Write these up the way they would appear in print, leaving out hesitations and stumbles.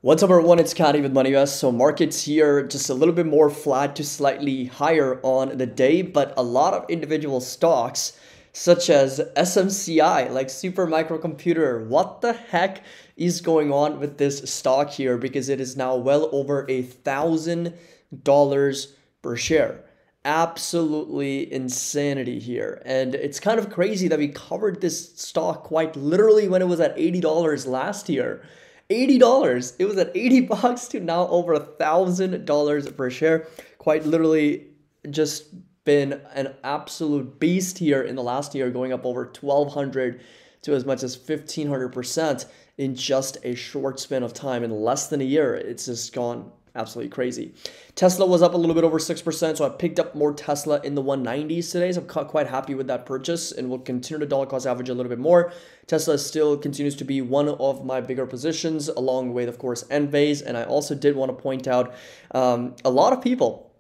What's up everyone, it's Caddy with Money US. So markets here just a little bit more flat to slightly higher on the day, but a lot of individual stocks such as SMCI, like super microcomputer. What the heck is going on with this stock here? Because it is now well over $1,000 per share. Absolutely insanity here. And it's kind of crazy that we covered this stock quite literally when it was at $80 last year. $80. It was at 80 bucks to now over $1,000 per share. Quite literally just been an absolute beast here in the last year, going up over 1,200 to as much as 1,500% in just a short span of time. In less than a year, it's just gone absolutely crazy. Tesla was up a little bit over 6%, so I picked up more Tesla in the 190s today, so I'm quite happy with that purchase, and we'll continue to dollar cost average a little bit more. Tesla still continues to be one of my bigger positions, along with, of course, Enphase, and I also did want to point out a lot of people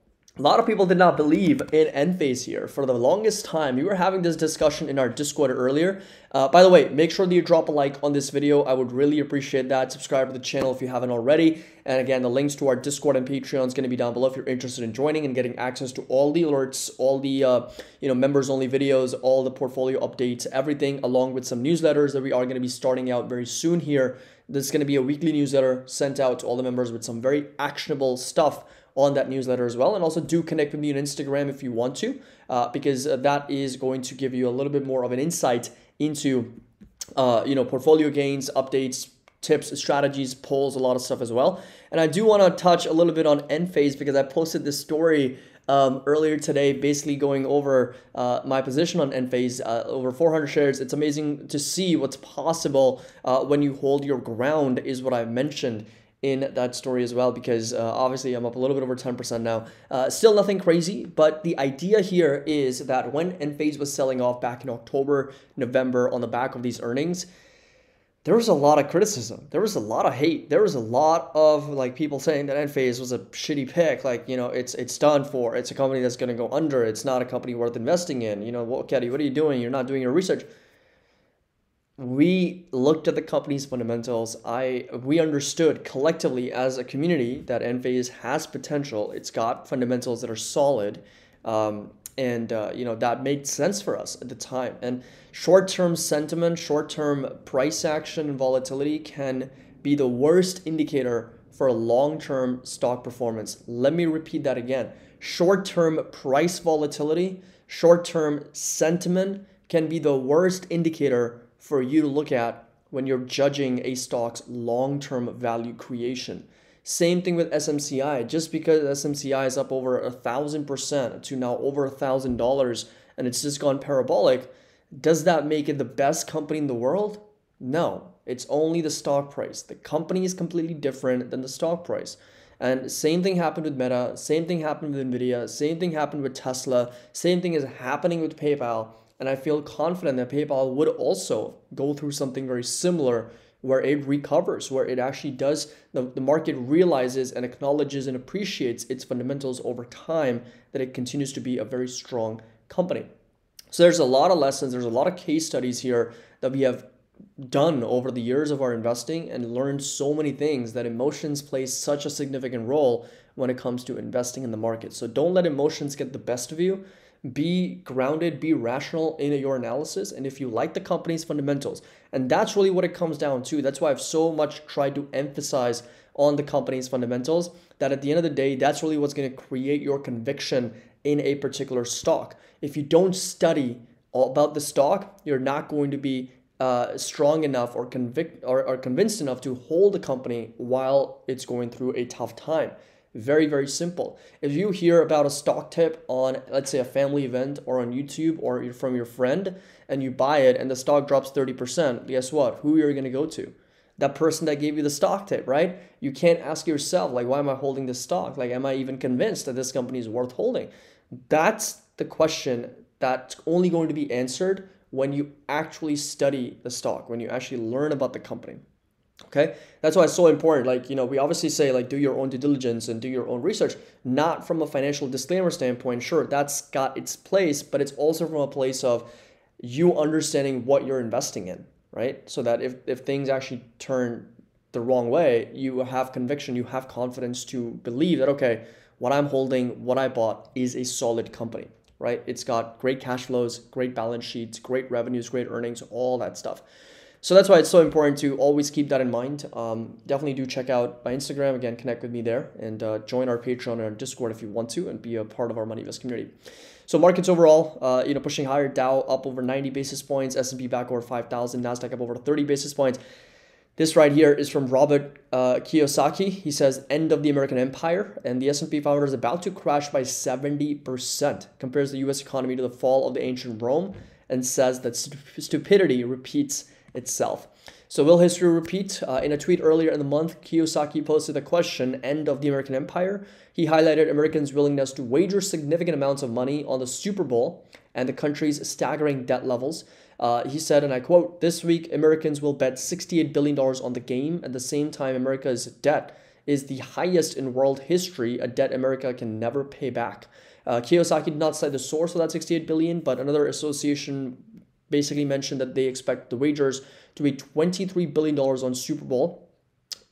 did not believe in Enphase here. For the longest time, we were having this discussion in our Discord earlier. By the way, make sure that you drop a like on this video. I would really appreciate that. Subscribe to the channel if you haven't already. And again, the links to our Discord and Patreon is going to be down below if you're interested in joining and getting access to all the alerts, all the members-only videos, all the portfolio updates, everything, along with some newsletters that we are going to be starting out very soon here. This is going to be a weekly newsletter sent out to all the members with some very actionable stuff on that newsletter as well. And also do connect with me on Instagram if you want to, because that is going to give you a little bit more of an insight into portfolio gains, updates, tips, strategies, polls, a lot of stuff as well. And I do want to touch a little bit on Enphase because I posted this story earlier today, basically going over my position on Enphase, over 400 shares. It's amazing to see what's possible when you hold your ground, is what I mentioned in that story as well, because obviously I'm up a little bit over 10% now. Still nothing crazy, but the idea here is that when Enphase was selling off back in October, November on the back of these earnings, there was a lot of criticism. There was a lot of hate. There was a lot of people saying that Enphase was a shitty pick. It's done for. It's a company that's going to go under. It's not a company worth investing in. Caddy, what are you doing? You're not doing your research. We looked at the company's fundamentals. We understood collectively as a community that Enphase has potential. It's got fundamentals that are solid, that made sense for us at the time. And short-term sentiment, short-term price action and volatility can be the worst indicator for long-term stock performance. Let me repeat that again. Short-term price volatility, short-term sentiment can be the worst indicator for you to look at when you're judging a stock's long-term value creation. Same thing with SMCI. Just because SMCI is up over 1,000% to now over $1,000 and it's just gone parabolic, does that make it the best company in the world? No, it's only the stock price. The company is completely different than the stock price. And same thing happened with Meta, same thing happened with Nvidia, same thing happened with Tesla, same thing is happening with PayPal. And I feel confident that PayPal would also go through something very similar where it recovers, where it actually does, the market realizes and acknowledges and appreciates its fundamentals over time, that it continues to be a very strong company. So there's a lot of lessons, there's a lot of case studies here that we have done over the years of our investing and learned so many things that emotions play such a significant role when it comes to investing in the market. So don't let emotions get the best of you. Be grounded, be rational in your analysis. And if you like the company's fundamentals, and that's really what it comes down to. That's why I've so much tried to emphasize on the company's fundamentals, that at the end of the day, that's really what's going to create your conviction in a particular stock. If you don't study all about the stock, you're not going to be strong enough or convinced enough to hold the company while it's going through a tough time. Very, very simple. If you hear about a stock tip on, let's say, a family event or on YouTube or from your friend, and you buy it and the stock drops 30%, guess what? Who are you going to go to? That person that gave you the stock tip, right? You can't ask yourself, why am I holding this stock? Am I even convinced that this company is worth holding? That's the question that's only going to be answered when you actually study the stock, when you actually learn about the company. Okay, that's why it's so important. We obviously say do your own due diligence and do your own research, not from a financial disclaimer standpoint. Sure, that's got its place, but it's also from a place of you understanding what you're investing in, right? So that if things actually turn the wrong way, you have conviction, you have confidence to believe that, okay, what I'm holding, what I bought is a solid company, right? It's got great cash flows, great balance sheets, great revenues, great earnings, all that stuff. So that's why it's so important to always keep that in mind. Definitely do check out my Instagram, again, connect with me there, and join our Patreon and our Discord if you want to, and be a part of our Money Invest community. So markets overall, pushing higher. Dow up over 90 basis points, S&P back over 5,000, NASDAQ up over 30 basis points. This right here is from Robert Kiyosaki. He says, end of the American empire, and the S&P 500 is about to crash by 70%. Compares the U.S. economy to the fall of the ancient Rome, and says that stupidity repeats itself. So will history repeat? In a tweet earlier in the month, Kiyosaki posted the question, end of the American empire. He highlighted Americans' willingness to wager significant amounts of money on the Super Bowl and the country's staggering debt levels. He said, and I quote, this week, Americans will bet $68 billion on the game. At the same time, America's debt is the highest in world history, a debt America can never pay back. Kiyosaki did not cite the source of that $68 billion, but another association basically mentioned that they expect the wagers to be $23 billion on Super Bowl.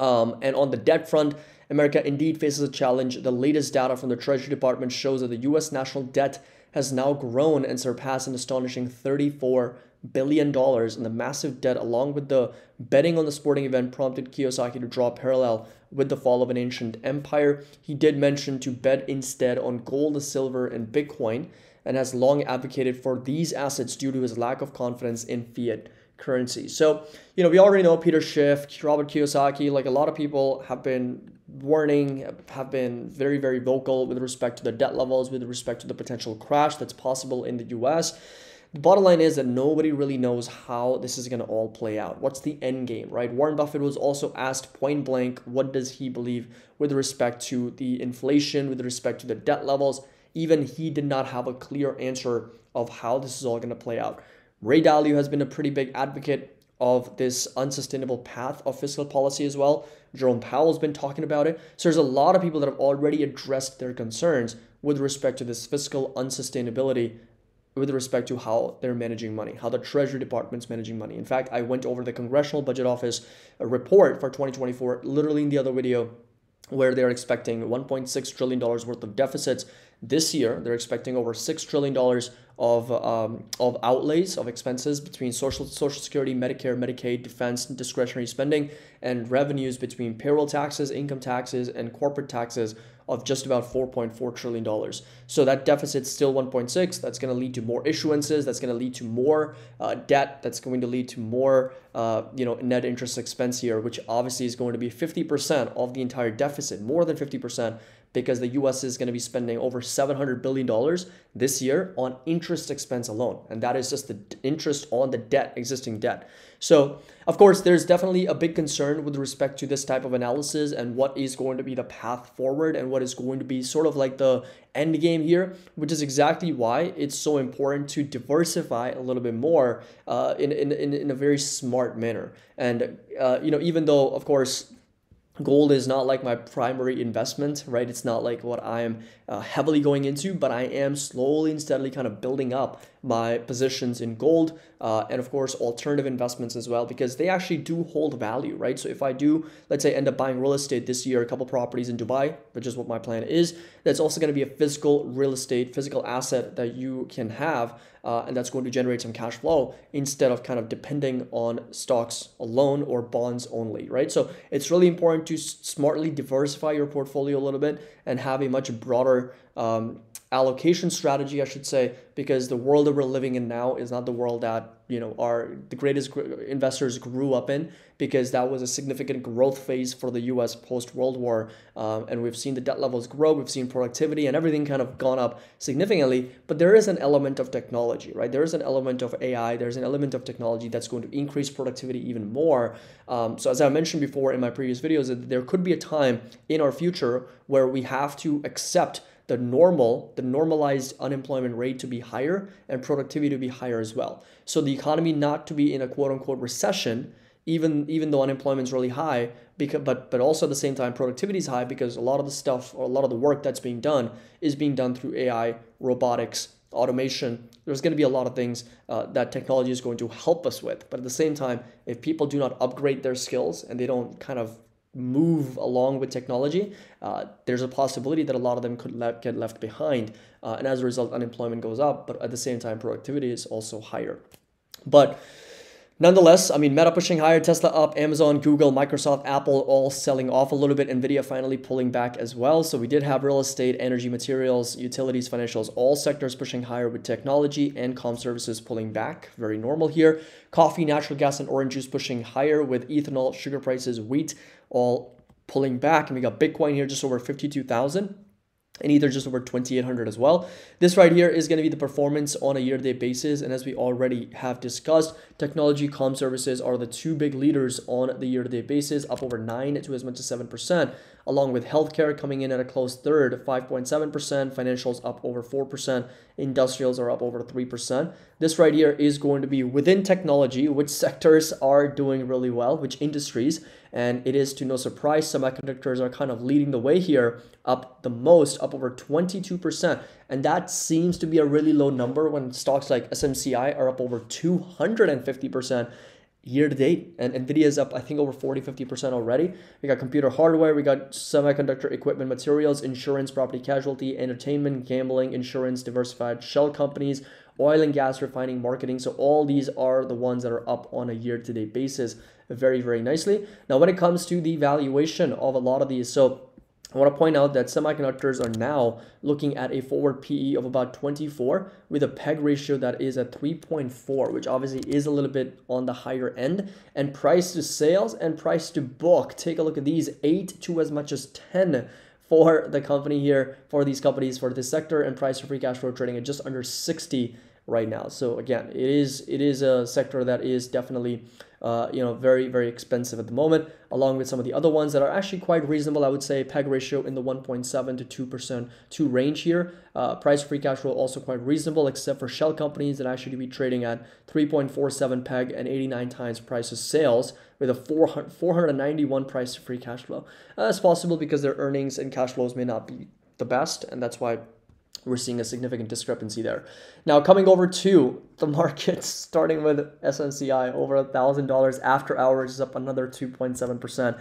And on the debt front, America indeed faces a challenge. The latest data from the Treasury Department shows that the U.S. national debt has now grown and surpassed an astonishing $34 billion. And the massive debt, along with the betting on the sporting event, prompted Kiyosaki to draw a parallel with the fall of an ancient empire. He did mention to bet instead on gold, silver, and Bitcoin, and has long advocated for these assets due to his lack of confidence in fiat currency. So, we already know Peter Schiff, Robert Kiyosaki, like a lot of people have been warning, have been very, very vocal with respect to the debt levels, with respect to the potential crash that's possible in the US. The bottom line is that nobody really knows how this is going to all play out. What's the end game, right? Warren Buffett was also asked point blank, what does he believe with respect to the inflation, with respect to the debt levels? Even he did not have a clear answer of how this is all going to play out. Ray Dalio has been a pretty big advocate of this unsustainable path of fiscal policy as well. Jerome Powell's been talking about it. So there's a lot of people that have already addressed their concerns with respect to this fiscal unsustainability, with respect to how they're managing money, how the Treasury Department's managing money. In fact, I went over the Congressional Budget Office report for 2024, literally in the other video, where they're expecting $1.6 trillion worth of deficits this year. They're expecting over $6 trillion of outlays, of expenses between Social Security, Medicare, Medicaid, defense, and discretionary spending, and revenues between payroll taxes, income taxes, and corporate taxes of just about $4.4 trillion. So that deficit's still 1.6. That's going to lead to more issuances. That's going to lead to more debt. That's going to lead to more net interest expense here, which obviously is going to be 50% of the entire deficit, more than 50%, because the US is going to be spending over $700 billion this year on interest expense alone. And that is just the interest on the debt, existing debt. So, of course, there's definitely a big concern with respect to this type of analysis and what is going to be the path forward and what is going to be sort of like the end game here, which is exactly why it's so important to diversify a little bit more in a very smart manner. And, even though, of course, gold is not like my primary investment, right? It's not like what I am heavily going into, but I am slowly and steadily kind of building up my positions in gold and of course alternative investments as well, because they actually do hold value, right? So if I do, let's say, end up buying real estate this year, a couple properties in Dubai, which is what my plan is, that's also going to be a physical real estate, physical asset that you can have, and that's going to generate some cash flow instead of kind of depending on stocks alone or bonds only, right? So it's really important to smartly diversify your portfolio a little bit and have a much broader allocation strategy, I should say, because the world that we're living in now is not the world that the greatest investors grew up in, because that was a significant growth phase for the US post-World War, and we've seen the debt levels grow, we've seen productivity and everything kind of gone up significantly, but there is an element of technology, right? There is an element of AI, there's an element of technology that's going to increase productivity even more. So as I mentioned before in my previous videos, that there could be a time in our future where we have to accept the normalized unemployment rate to be higher and productivity to be higher as well. So the economy not to be in a quote unquote recession, even though unemployment is really high, but also at the same time productivity is high, because a lot of the stuff or a lot of the work that's being done is being done through AI, robotics, automation. There's going to be a lot of things that technology is going to help us with. But at the same time, if people do not upgrade their skills and they don't kind of move along with technology, there's a possibility that a lot of them could get left behind. And as a result, unemployment goes up, but at the same time, productivity is also higher. But nonetheless, I mean, Meta pushing higher, Tesla up, Amazon, Google, Microsoft, Apple all selling off a little bit, Nvidia finally pulling back as well. So we did have real estate, energy, materials, utilities, financials, all sectors pushing higher with technology and comm services pulling back. Very normal here. Coffee, natural gas, and orange juice pushing higher with ethanol, sugar prices, wheat all pulling back. And we got Bitcoin here just over 52,000. And Ether just over 2,800 as well. This right here is going to be the performance on a year-to-date basis. And as we already have discussed, technology, comm services are the two big leaders on the year-to-date basis, up over 9 to as much as 7%, along with healthcare coming in at a close third, 5.7%, financials up over 4%, industrials are up over 3%. This right here is going to be within technology, which sectors are doing really well, which industries. And it is to no surprise, semiconductors are kind of leading the way here, up the most, up over 22%. And that seems to be a really low number when stocks like SMCI are up over 250% year to date. And Nvidia is up, I think, over 40-50% already. We got computer hardware, we got semiconductor equipment materials, insurance, property casualty, entertainment, gambling, insurance, diversified shell companies, oil and gas refining, marketing. So all these are the ones that are up on a year-to-date basis very, very nicely. Now, when it comes to the valuation of a lot of these, so I want to point out that semiconductors are now looking at a forward PE of about 24 with a PEG ratio that is at 3.4, which obviously is a little bit on the higher end. And price to sales and price to book, take a look at these, 8 to as much as 10 for the company here, for these companies, for this sector, and price to free cash flow trading at just under 60 right now. So again, it is a sector that is definitely very, very expensive at the moment, along with some of the other ones that are actually quite reasonable. I would say PEG ratio in the 1.7 to 2% range here. Price free cash flow also quite reasonable, except for shell companies that actually be trading at 3.47 PEG and 89 times price to sales with a 491 price to free cash flow. That's possible because their earnings and cash flows may not be the best, and that's why we're seeing a significant discrepancy there. Now, coming over to the markets, starting with SMCI, over $1,000 after hours is up another 2.7%.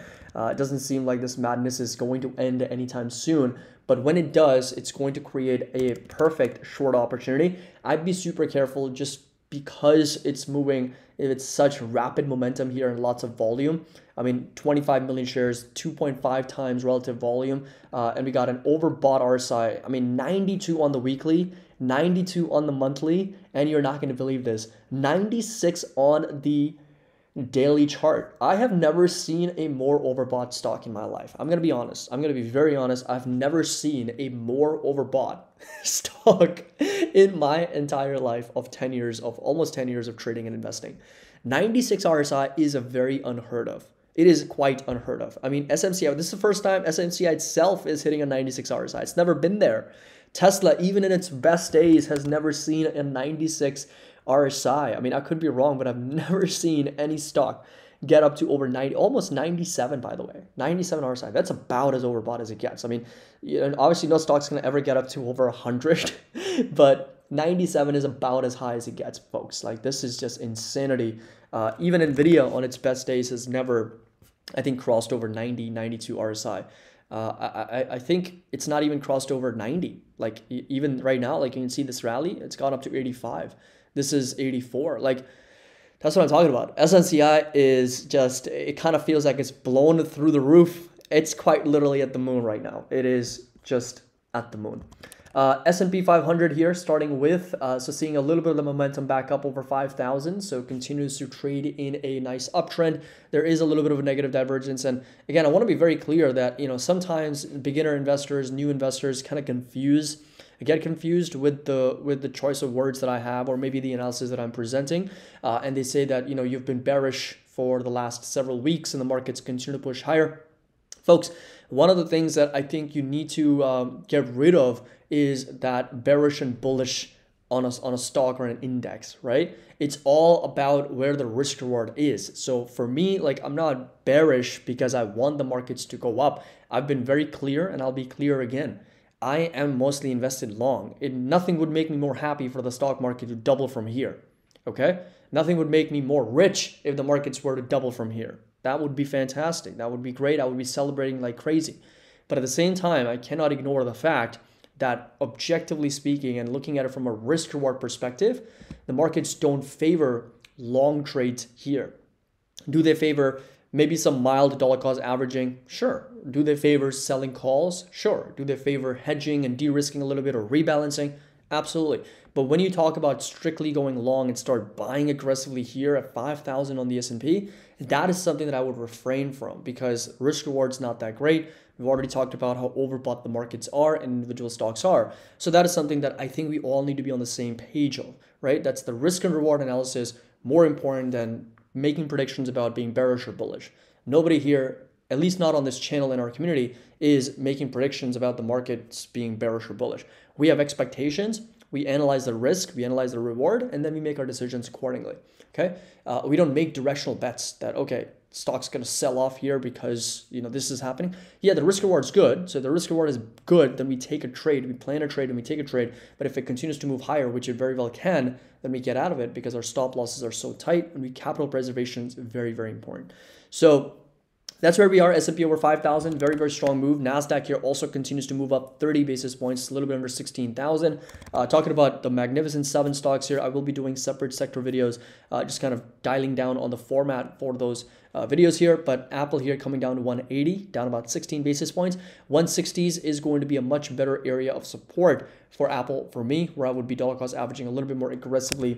It doesn't seem like this madness is going to end anytime soon, but when it does, it's going to create a perfect short opportunity. I'd be super careful just because it's moving, it's such rapid momentum here and lots of volume. I mean, 25 million shares, 2.5 times relative volume, and we got an overbought RSI. I mean, 92 on the weekly, 92 on the monthly, and you're not going to believe this, 96 on the daily chart. I have never seen a more overbought stock in my life. I'm going to be honest. I'm going to be very honest. I've never seen a more overbought stock in my entire life of 10 years, of almost 10 years of trading and investing. 96 RSI is a very unheard of. It is quite unheard of. I mean, SMCI, this is the first time SMCI itself is hitting a 96 RSI. It's never been there. Tesla, even in its best days, has never seen a 96 RSI. I mean, I could be wrong, but I've never seen any stock get up to over 90, almost 97, by the way. 97 RSI. That's about as overbought as it gets. I mean, obviously no stock's going to ever get up to over 100, but 97 is about as high as it gets, folks. Like, this is just insanity. Even Nvidia on its best days has never, I think, crossed over 90, 92 RSI. I think it's not even crossed over 90. Like, even right now, like you can see this rally, it's gone up to 85. This is 84. Like, that's what I'm talking about. SNCI is just, it kind of feels like it's blown through the roof. It's quite literally at the moon right now. It is just at the moon. S&P 500 here, starting with, so seeing a little bit of the momentum back up over 5,000. So continues to trade in a nice uptrend. There is a little bit of a negative divergence. And again, I want to be very clear that, sometimes beginner investors, new investors kind of get confused with the choice of words that I have, or maybe the analysis that I'm presenting. And they say that, you've been bearish for the last several weeks and the markets continue to push higher. Folks, one of the things that I think you need to get rid of is that bearish and bullish on a stock or an index, right? It's all about where the risk reward is. So for me, like, I'm not bearish because I want the markets to go up. I've been very clear, and I'll be clear again. I am mostly invested long. Nothing would make me more happy for the stock market to double from here. Okay? Nothing would make me more rich if the markets were to double from here. That would be fantastic. That would be great. I would be celebrating like crazy. But at the same time, I cannot ignore the fact that objectively speaking and looking at it from a risk reward perspective, the markets don't favor long trades here. Do they favor maybe some mild dollar cost averaging? Sure. Do they favor selling calls? Sure. Do they favor hedging and de-risking a little bit or rebalancing? Absolutely. But when you talk about strictly going long and start buying aggressively here at 5,000 on the S&P, that is something that I would refrain from because risk reward's not that great. We've already talked about how overbought the markets are and individual stocks are. So that is something that I think we all need to be on the same page of, right? That's the risk and reward analysis more important than making predictions about being bearish or bullish. Nobody here, at least not on this channel in our community, is making predictions about the markets being bearish or bullish. We have expectations, we analyze the risk, we analyze the reward, and then we make our decisions accordingly, okay? We don't make directional bets that, okay, stock's going to sell off here because, this is happening. Yeah, the risk reward is good. So if the risk reward is good, then we take a trade, we plan a trade and we take a trade. But if it continues to move higher, which it very well can, then we get out of it because our stop losses are so tight and capital preservation is very, very important. So that's where we are. S&P over 5,000, very, very strong move. NASDAQ here also continues to move up 30 basis points, a little bit under 16,000. Talking about the Magnificent 7 stocks here, I will be doing separate sector videos, just kind of dialing down on the format for those videos here. But Apple here coming down to 180, down about 16 basis points. 160s is going to be a much better area of support for Apple for me, where I would be dollar cost averaging a little bit more aggressively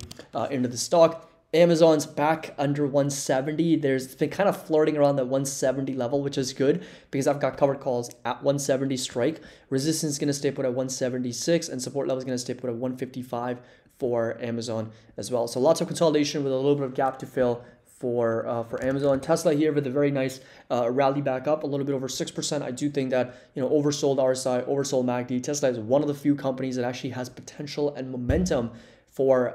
into the stock. Amazon's back under 170. There's been kind of flirting around that 170 level, which is good because I've got covered calls at 170 strike. Resistance is going to stay put at 176 and support level is going to stay put at 155 for Amazon as well. So lots of consolidation with a little bit of gap to fill for Amazon. Tesla here with a very nice rally back up, a little bit over 6%. I do think that, oversold RSI, oversold MACD. Tesla is one of the few companies that actually has potential and momentum for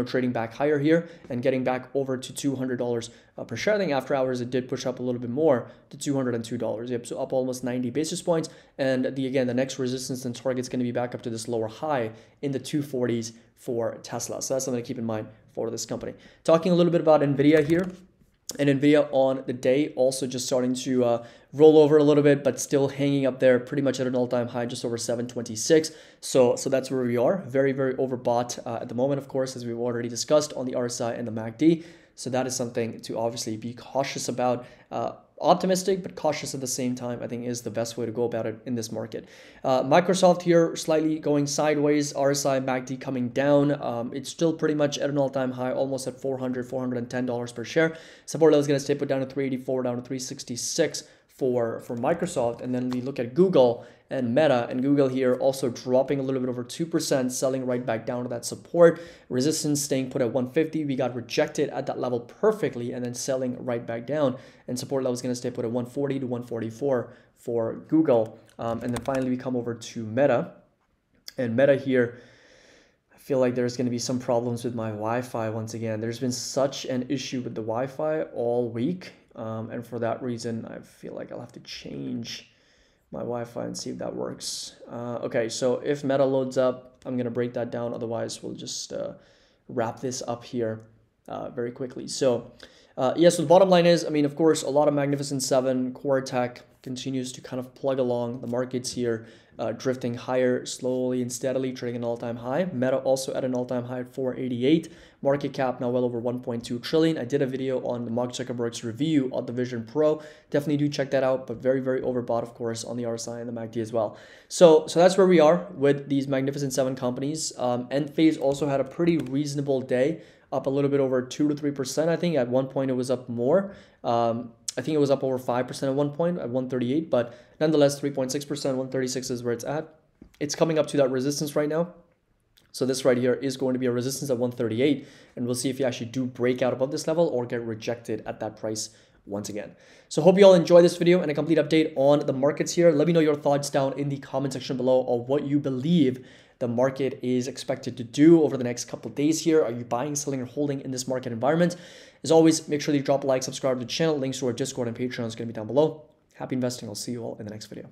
trading back higher here and getting back over to $200 per share. I think after hours it did push up a little bit more to $202. Yep, so up almost 90 basis points. And the next resistance and target is going to be back up to this lower high in the 240s for Tesla. So that's something to keep in mind for this company. Talking a little bit about NVIDIA here. And NVIDIA on the day also just starting to roll over a little bit, but still hanging up there pretty much at an all-time high, just over 726. So that's where we are. Very, very overbought at the moment, of course, as we've already discussed on the RSI and the MACD. So that is something to obviously be cautious about. Optimistic, but cautious at the same time, I think is the best way to go about it in this market. Microsoft here slightly going sideways, RSI, MACD coming down. It's still pretty much at an all-time high, almost at $410 per share. Support level is going to stay put down to 384, down to 366 for Microsoft. And then we look at Google and Meta, and Google here also dropping a little bit over 2%, selling right back down to that support. Resistance staying put at 150. We got rejected at that level perfectly and then selling right back down. And support level is going to stay put at 140 to 144 for Google. And then finally we come over to Meta. And Meta here, I feel like there's going to be some problems with my Wi-Fi once again. There's been such an issue with the Wi-Fi all week. And for that reason, I feel like I'll have to change my Wi-Fi and see if that works. Okay, so if Meta loads up, I'm going to break that down. Otherwise, we'll just wrap this up here very quickly. So, so the bottom line is, of course, a lot of Magnificent 7, core tech continues to kind of plug along. The markets here drifting higher slowly and steadily, trading an all-time high. Meta also at an all-time high at 488. Market cap now well over 1.2 trillion. I did a video on the Mark Zuckerberg's review of the Vision Pro. Definitely do check that out, but very, very overbought, of course, on the RSI and the MACD as well. So that's where we are with these Magnificent 7 companies. Enphase also had a pretty reasonable day, up a little bit over 2 to 3%. I think at one point it was up more. I think it was up over 5% at one point at 138, but nonetheless 3.6%, 136 is where it's at. It's coming up to that resistance right now. So this right here is going to be a resistance at 138, and we'll see if you actually do break out above this level or get rejected at that price once again. So hope you all enjoy this video and a complete update on the markets here. Let me know your thoughts down in the comment section below of what you believe the market is expected to do over the next couple of days here. Are you buying, selling, or holding in this market environment? As always, make sure that you drop a like, subscribe to the channel. Links to our Discord and Patreon is going to be down below. Happy investing. I'll see you all in the next video.